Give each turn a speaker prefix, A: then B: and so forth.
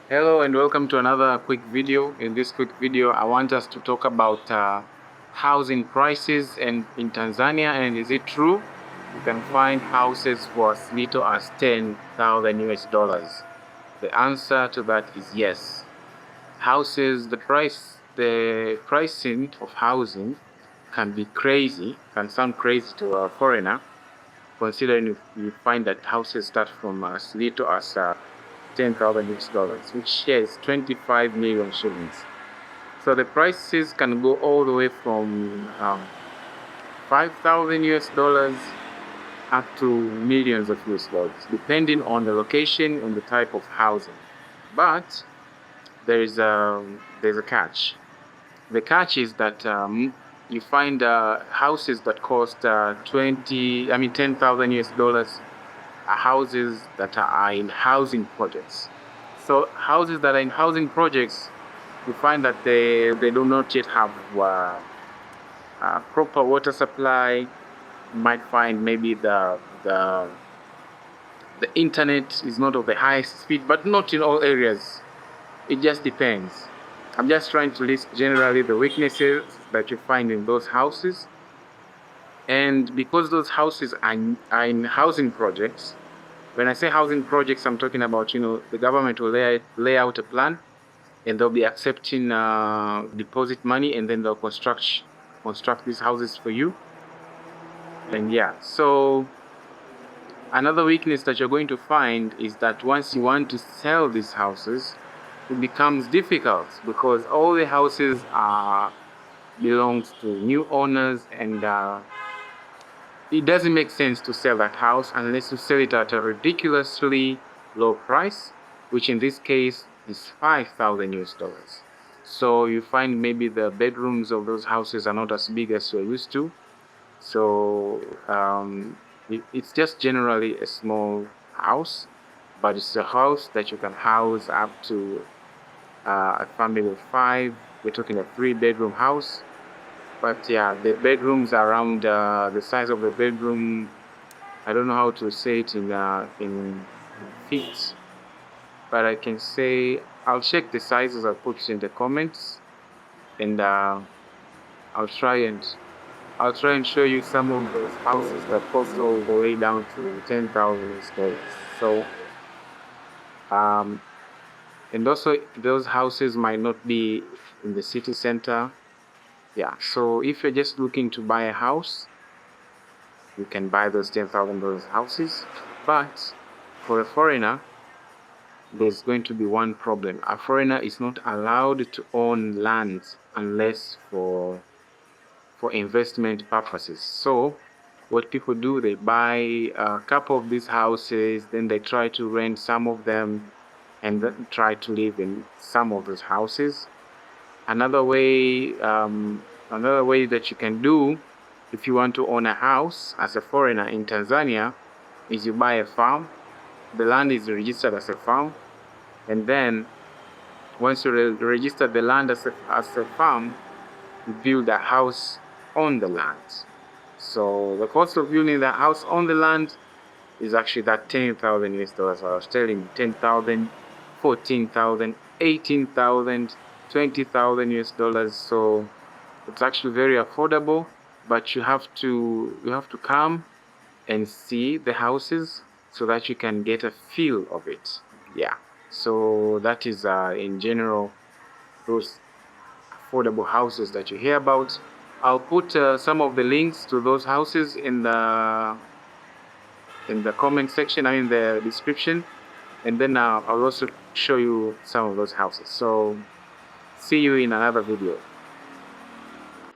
A: Hello and welcome to another quick video. In this quick video I want us to talk about housing prices in Tanzania, and is it true you can find houses for as little as 10,000 US dollars? The answer to that is yes. The pricing of housing can be crazy, can sound crazy to a foreigner, considering if you find that houses start from as little as 10,000 US dollars, which is 25 million shillings. So the prices can go all the way from 5,000 US dollars up to millions of US dollars, depending on the location and the type of housing. But there's a catch. The catch is that you find houses that cost 10,000 US dollars are houses that are in housing projects. So houses that are in housing projects, you find that they do not yet have proper water supply. You might find maybe the internet is not of the highest speed, but not in all areas. It just depends. I'm just trying to list generally the weaknesses that you find in those houses. And because those houses are in housing projects, when I say housing projects, I'm talking about, the government will lay out a plan, and they'll be accepting deposit money, and then they'll construct these houses for you. And yeah, so another weakness that you're going to find is that once you want to sell these houses, it becomes difficult because all the houses belongs to new owners, and it doesn't make sense to sell that house unless you sell it at a ridiculously low price, which in this case is 5,000 US dollars. So you find maybe the bedrooms of those houses are not as big as you're used to. So it's just generally a small house, but it's a house that you can house up to a family of 5. We're talking a 3-bedroom house. But yeah, the bedrooms around the size of the bedroom, I don't know how to say it in feet, but I can say I'll check the sizes. I'll put in the comments, and I'll try and show you some of those houses that cost all the way down to 10,000 dollars. So and also those houses might not be in the city center. Yeah, so if you're just looking to buy a house, you can buy those $10,000 houses. But for a foreigner, there's going to be one problem. A foreigner is not allowed to own land unless for investment purposes. So what people do, they buy a couple of these houses, then they try to rent some of them, and then try to live in some of those houses. Another way that you can do if you want to own a house as a foreigner in Tanzania is you buy a farm. The land is registered as a farm, and then once you register the land as a farm, you build a house on the land. So the cost of building the house on the land is actually that 10,000 US dollars I was telling you. 10,000, 14,000, 18,000, 20,000 US dollars. So it's actually very affordable, but you have to come and see the houses so that you can get a feel of it. Yeah, so that is in general those affordable houses that you hear about. I'll put some of the links to those houses in the comment section, in the description, and then I'll also show you some of those houses. So see you in another video.